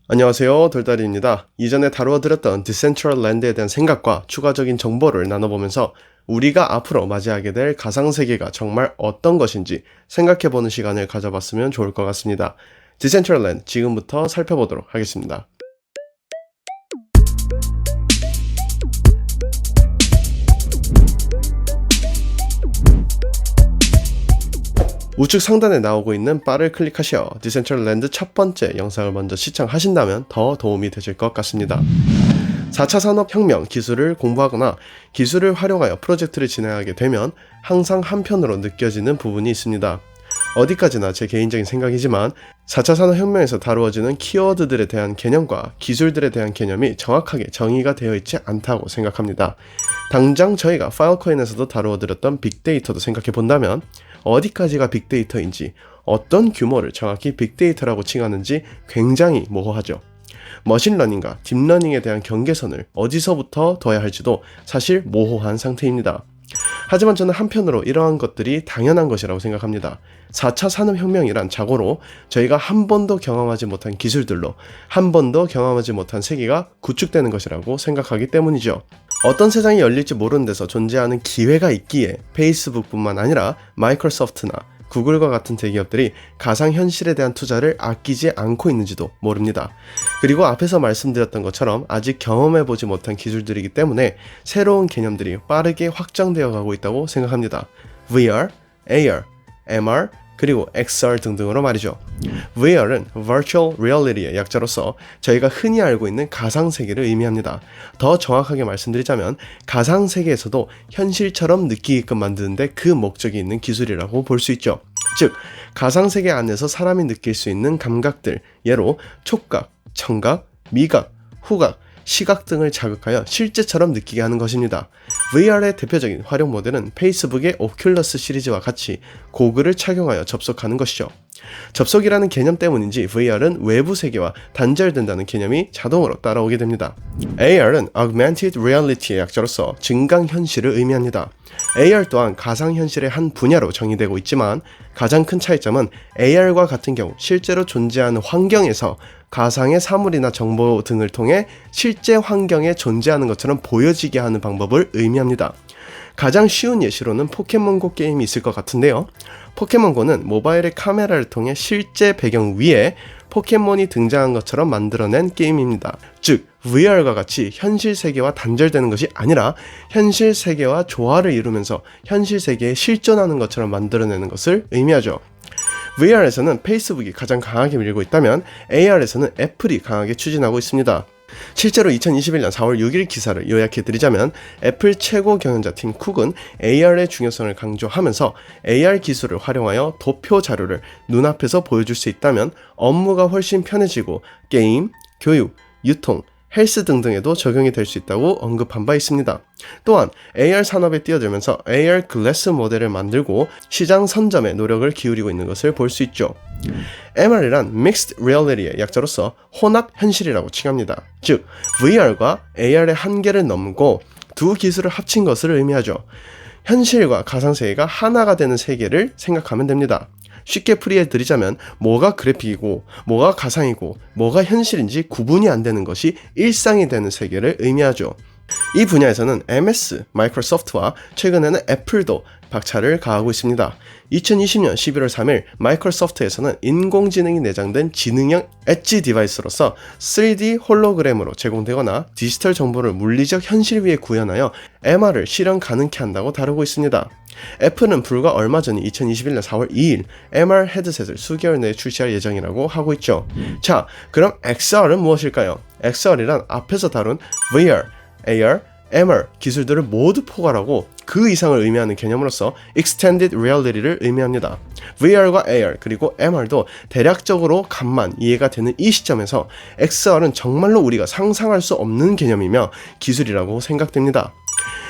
안녕하세요, 돌다리입니다. 이전에 다루어드렸던 디센트럴랜드에 대한 생각과 추가적인 정보를 나눠보면서 우리가 앞으로 맞이하게 될 가상세계가 정말 어떤 것인지 생각해보는 시간을 가져봤으면 좋을 것 같습니다. 디센트럴랜드 지금부터 살펴보도록 하겠습니다. 우측 상단에 나오고 있는 바를 클릭하시어 디센트럴랜드 첫 번째 영상을 먼저 시청하신다면 더 도움이 되실 것 같습니다. 4차 산업혁명 기술을 공부하거나 기술을 활용하여 프로젝트를 진행하게 되면 항상 한편으로 느껴지는 부분이 있습니다. 어디까지나 제 개인적인 생각이지만 4차 산업혁명에서 다루어지는 키워드들에 대한 개념과 기술들에 대한 개념이 정확하게 정의가 되어 있지 않다고 생각합니다. 당장 저희가 파일코인에서도 다루어드렸던 빅데이터도 생각해 본다면 어디까지가 빅데이터인지 어떤 규모를 정확히 빅데이터라고 칭하는지 굉장히 모호하죠. 머신러닝과 딥러닝에 대한 경계선을 어디서부터 둬야 할지도 사실 모호한 상태입니다. 하지만 저는 한편으로 이러한 것들이 당연한 것이라고 생각합니다. 4차 산업혁명이란 자고로 저희가 한 번도 경험하지 못한 기술들로 한 번도 경험하지 못한 세계가 구축되는 것이라고 생각하기 때문이죠. 어떤 세상이 열릴지 모르는 데서 존재하는 기회가 있기에 페이스북뿐만 아니라 마이크로소프트나 구글과 같은 대기업들이 가상현실에 대한 투자를 아끼지 않고 있는지도 모릅니다. 그리고 앞에서 말씀드렸던 것처럼 아직 경험해보지 못한 기술들이기 때문에 새로운 개념들이 빠르게 확장되어 가고 있다고 생각합니다. VR, AR, MR, 그리고 XR 등등으로 말이죠. VR은 Virtual Reality의 약자로서 저희가 흔히 알고 있는 가상세계를 의미합니다. 더 정확하게 말씀드리자면 가상세계에서도 현실처럼 느끼게끔 만드는데 그 목적이 있는 기술이라고 볼 수 있죠. 즉, 가상세계 안에서 사람이 느낄 수 있는 감각들, 예로 촉각, 청각, 미각, 후각, 시각 등을 자극하여 실제처럼 느끼게 하는 것입니다. VR의 대표적인 활용 모델은 페이스북의 오큘러스 시리즈와 같이 고글을 착용하여 접속하는 것이죠. 접속이라는 개념 때문인지 VR은 외부 세계와 단절된다는 개념이 자동으로 따라오게 됩니다. AR은 Augmented Reality의 약자로서 증강현실을 의미합니다. AR 또한 가상현실의 한 분야로 정의되고 있지만 가장 큰 차이점은 AR과 같은 경우 실제로 존재하는 환경에서 가상의 사물이나 정보 등을 통해 실제 환경에 존재하는 것처럼 보여지게 하는 방법을 의미합니다. 가장 쉬운 예시로는 포켓몬고 게임이 있을 것 같은데요. 포켓몬고는 모바일의 카메라를 통해 실제 배경 위에 포켓몬이 등장한 것처럼 만들어낸 게임입니다. 즉, VR과 같이 현실 세계와 단절되는 것이 아니라 현실 세계와 조화를 이루면서 현실 세계에 실존하는 것처럼 만들어내는 것을 의미하죠. VR에서는 페이스북이 가장 강하게 밀고 있다면 AR에서는 애플이 강하게 추진하고 있습니다. 실제로 2021년 4월 6일 기사를 요약해드리자면 애플 최고 경영자 팀 쿡은 AR의 중요성을 강조하면서 AR 기술을 활용하여 도표 자료를 눈앞에서 보여줄 수 있다면 업무가 훨씬 편해지고 게임, 교육, 유통, 헬스 등등에도 적용이 될 수 있다고 언급한 바 있습니다. 또한 AR 산업에 뛰어들면서 AR 글래스 모델을 만들고 시장 선점에 노력을 기울이고 있는 것을 볼 수 있죠. MR이란 Mixed Reality의 약자로서 혼합 현실이라고 칭합니다. 즉, VR과 AR의 한계를 넘고 두 기술을 합친 것을 의미하죠. 현실과 가상세계가 하나가 되는 세계를 생각하면 됩니다. 쉽게 풀이해드리자면 뭐가 그래픽이고 뭐가 가상이고 뭐가 현실인지 구분이 안 되는 것이 일상이 되는 세계를 의미하죠. 이 분야에서는 MS, 마이크로소프트와 최근에는 애플도 박차를 가하고 있습니다. 2020년 11월 3일 마이크로소프트에서는 인공지능이 내장된 지능형 엣지 디바이스로서 3D 홀로그램으로 제공되거나 디지털 정보를 물리적 현실 위에 구현하여 MR을 실현 가능케 한다고 다루고 있습니다. 애플은 불과 얼마 전 2021년 4월 2일 MR 헤드셋을 수개월 내에 출시할 예정이라고 하고 있죠. 자, 그럼 XR은 무엇일까요? XR이란 앞에서 다룬 VR, AR, MR 기술들을 모두 포괄하고 그 이상을 의미하는 개념으로서 Extended Reality를 의미합니다. VR과 AR 그리고 MR도 대략적으로 간만 이해가 되는 이 시점에서 XR은 정말로 우리가 상상할 수 없는 개념이며 기술이라고 생각됩니다.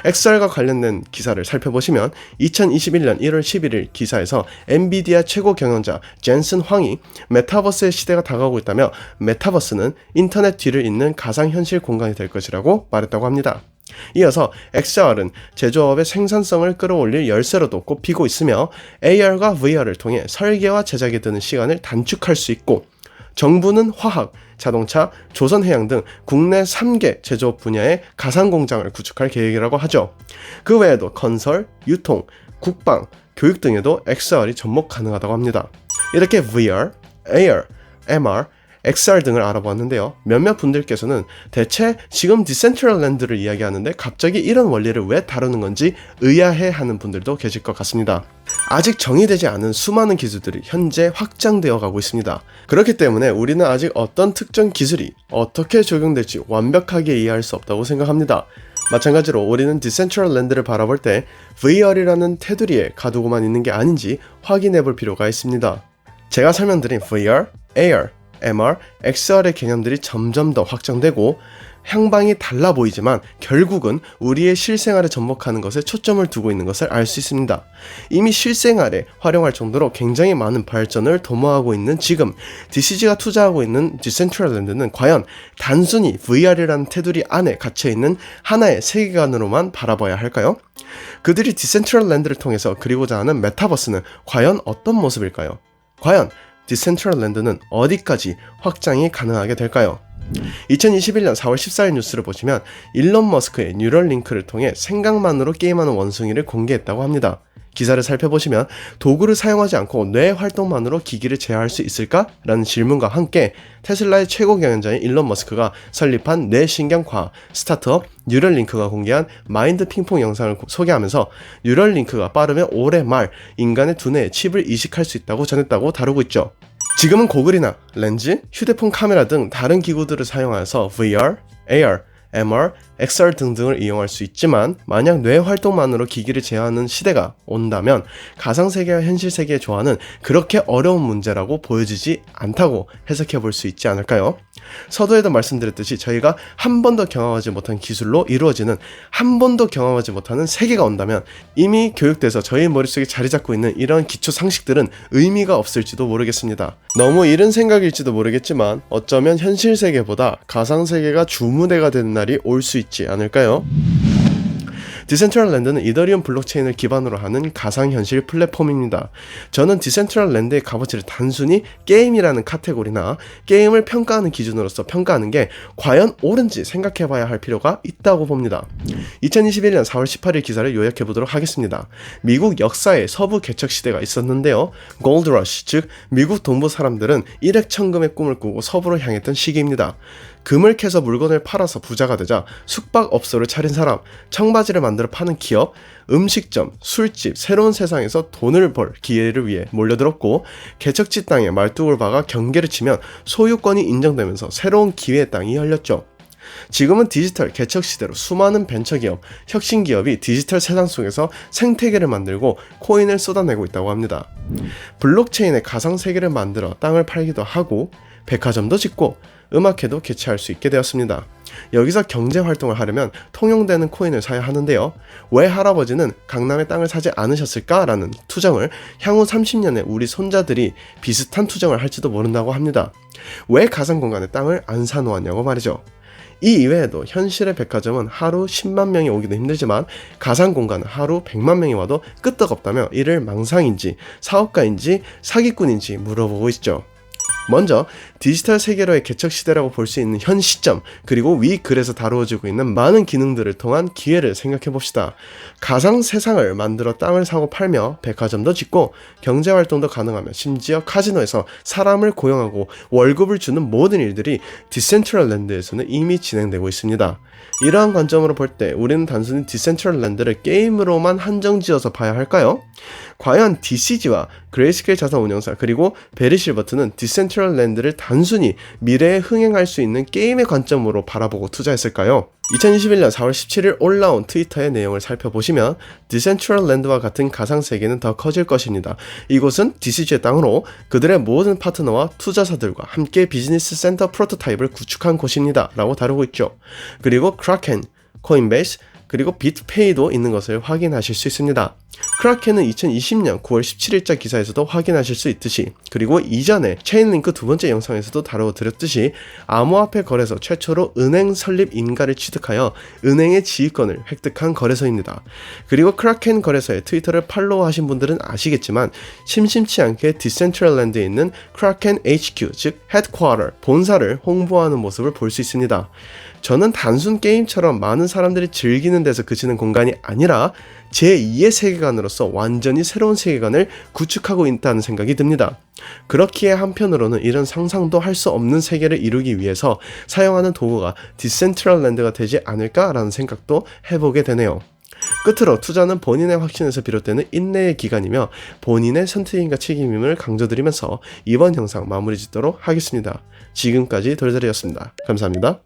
XR과 관련된 기사를 살펴보시면 2021년 1월 11일 기사에서 엔비디아 최고 경영자 젠슨 황이 메타버스의 시대가 다가오고 있다며 메타버스는 인터넷 뒤를 잇는 가상현실 공간이 될 것이라고 말했다고 합니다. 이어서 XR은 제조업의 생산성을 끌어올릴 열쇠로도 꼽히고 있으며 AR과 VR을 통해 설계와 제작에 드는 시간을 단축할 수 있고 정부는 화학, 자동차, 조선해양 등 국내 3개 제조업 분야의 가상공장을 구축할 계획이라고 하죠. 그 외에도 건설, 유통, 국방, 교육 등에도 XR이 접목 가능하다고 합니다. 이렇게 VR, AR, MR, XR 등을 알아보았는데요. 몇몇 분들께서는 대체 지금 디센트럴랜드를 이야기하는데 갑자기 이런 원리를 왜 다루는 건지 의아해하는 분들도 계실 것 같습니다. 아직 정의되지 않은 수많은 기술들이 현재 확장되어 가고 있습니다. 그렇기 때문에 우리는 아직 어떤 특정 기술이 어떻게 적용될지 완벽하게 이해할 수 없다고 생각합니다. 마찬가지로 우리는 디센트럴랜드를 바라볼 때 VR이라는 테두리에 가두고만 있는 게 아닌지 확인해 볼 필요가 있습니다. 제가 설명드린 VR, AR, MR, XR의 개념들이 점점 더 확장되고 향방이 달라 보이지만 결국은 우리의 실생활에 접목하는 것에 초점을 두고 있는 것을 알 수 있습니다. 이미 실생활에 활용할 정도로 굉장히 많은 발전을 도모하고 있는 지금 DCG가 투자하고 있는 디센트럴랜드는 과연 단순히 VR이라는 테두리 안에 갇혀있는 하나의 세계관으로만 바라봐야 할까요? 그들이 디센트럴랜드를 통해서 그리고자 하는 메타버스는 과연 어떤 모습일까요? 과연 디센트럴랜드는 어디까지 확장이 가능하게 될까요? 2021년 4월 14일 뉴스를 보시면 일론 머스크의 뉴럴링크를 통해 생각만으로 게임하는 원숭이를 공개했다고 합니다. 기사를 살펴보시면 도구를 사용하지 않고 뇌 활동만으로 기기를 제어할 수 있을까? 라는 질문과 함께 테슬라의 최고 경영자인 일론 머스크가 설립한 뇌신경과학 스타트업 뉴럴링크가 공개한 마인드 핑퐁 영상을 소개하면서 뉴럴링크가 빠르면 올해 말 인간의 두뇌에 칩을 이식할 수 있다고 전했다고 다루고 있죠. 지금은 고글이나 렌즈, 휴대폰 카메라 등 다른 기구들을 사용하여서 VR, AR, MR, XR 등등을 이용할 수 있지만 만약 뇌 활동만으로 기기를 제어하는 시대가 온다면 가상세계와 현실세계의 조화는 그렇게 어려운 문제라고 보여지지 않다고 해석해 볼 수 있지 않을까요? 서두에도 말씀드렸듯이 저희가 한 번도 경험하지 못한 기술로 이루어지는 한 번도 경험하지 못하는 세계가 온다면 이미 교육돼서 저희 머릿속에 자리 잡고 있는 이런 기초 상식들은 의미가 없을지도 모르겠습니다. 너무 이른 생각일지도 모르겠지만 어쩌면 현실세계보다 가상세계가 주무대가 되는 날이 올 수 있지 않을까요? 디센트럴랜드는 이더리움 블록체인을 기반으로 하는 가상현실 플랫폼입니다. 저는 디센트럴랜드의 값어치를 단순히 게임이라는 카테고리나 게임을 평가하는 기준으로서 평가하는 게 과연 옳은지 생각해봐야 할 필요가 있다고 봅니다. 2021년 4월 18일 기사를 요약해보도록 하겠습니다. 미국 역사에 서부 개척 시대가 있었는데요. 골드러시, 즉 미국 동부 사람들은 일액천금의 꿈을 꾸고 서부로 향했던 시기입니다. 금을 캐서 물건을 팔아서 부자가 되자 숙박업소를 차린 사람, 청바지를 만들어 파는 기업, 음식점, 술집, 새로운 세상에서 돈을 벌 기회를 위해 몰려들었고 개척지 땅에 말뚝을 박아 경계를 치면 소유권이 인정되면서 새로운 기회의 땅이 열렸죠. 지금은 디지털 개척 시대로 수많은 벤처기업, 혁신기업이 디지털 세상 속에서 생태계를 만들고 코인을 쏟아내고 있다고 합니다. 블록체인의 가상세계를 만들어 땅을 팔기도 하고 백화점도 짓고 음악회도 개최할 수 있게 되었습니다. 여기서 경제활동을 하려면 통용되는 코인을 사야 하는데요. 왜 할아버지는 강남의 땅을 사지 않으셨을까라는 투정을 향후 30년에 우리 손자들이 비슷한 투정을 할지도 모른다고 합니다. 왜 가상공간에 땅을 안 사놓았냐고 말이죠. 이 이외에도 현실의 백화점은 하루 10만 명이 오기도 힘들지만 가상공간은 하루 100만 명이 와도 끄떡없다며 이를 망상인지 사업가인지 사기꾼인지 물어보고 있죠. 먼저 디지털 세계로의 개척 시대라고 볼 수 있는 현 시점, 그리고 위 글에서 다루어지고 있는 많은 기능들을 통한 기회를 생각해 봅시다. 가상 세상을 만들어 땅을 사고 팔며 백화점도 짓고 경제활동도 가능하며 심지어 카지노에서 사람을 고용하고 월급을 주는 모든 일들이 디센트럴랜드에서는 이미 진행되고 있습니다. 이러한 관점으로 볼 때 우리는 단순히 디센트럴랜드를 게임으로만 한정지어서 봐야 할까요? 과연 DCG와 그레이스케일 자산운용사 그리고 베리 실버트는 디센트럴랜드를 단순히 미래에 흥행할 수 있는 게임의 관점으로 바라보고 투자했을까요? 2021년 4월 17일 올라온 트위터의 내용을 살펴보시면 디센트럴랜드와 같은 가상세계는 더 커질 것입니다. 이곳은 DCG의 땅으로 그들의 모든 파트너와 투자사들과 함께 비즈니스 센터 프로토타입을 구축한 곳입니다. 라고 다루고 있죠. 그리고 크라켄, 코인베이스, 그리고 비트페이도 있는 것을 확인하실 수 있습니다. 크라켄은 2020년 9월 17일자 기사에서도 확인하실 수 있듯이, 그리고 이전에 체인링크 두 번째 영상에서도 다뤄드렸듯이 암호화폐 거래소 최초로 은행 설립 인가를 취득하여 은행의 지휘권을 획득한 거래소입니다. 그리고 크라켄 거래소의 트위터를 팔로우하신 분들은 아시겠지만 심심치 않게 디센트럴랜드에 있는 크라켄 HQ, 즉 헤드쿼터, 본사를 홍보하는 모습을 볼 수 있습니다. 저는 단순 게임처럼 많은 사람들이 즐기는 데서 그치는 공간이 아니라 제2의 세계관으로서 완전히 새로운 세계관을 구축하고 있다는 생각이 듭니다. 그렇기에 한편으로는 이런 상상도 할 수 없는 세계를 이루기 위해서 사용하는 도구가 디센트럴랜드가 되지 않을까라는 생각도 해보게 되네요. 끝으로 투자는 본인의 확신에서 비롯되는 인내의 기간이며 본인의 선택인과 책임임을 강조드리면서 이번 영상 마무리 짓도록 하겠습니다. 지금까지 돌돌이였습니다. 감사합니다.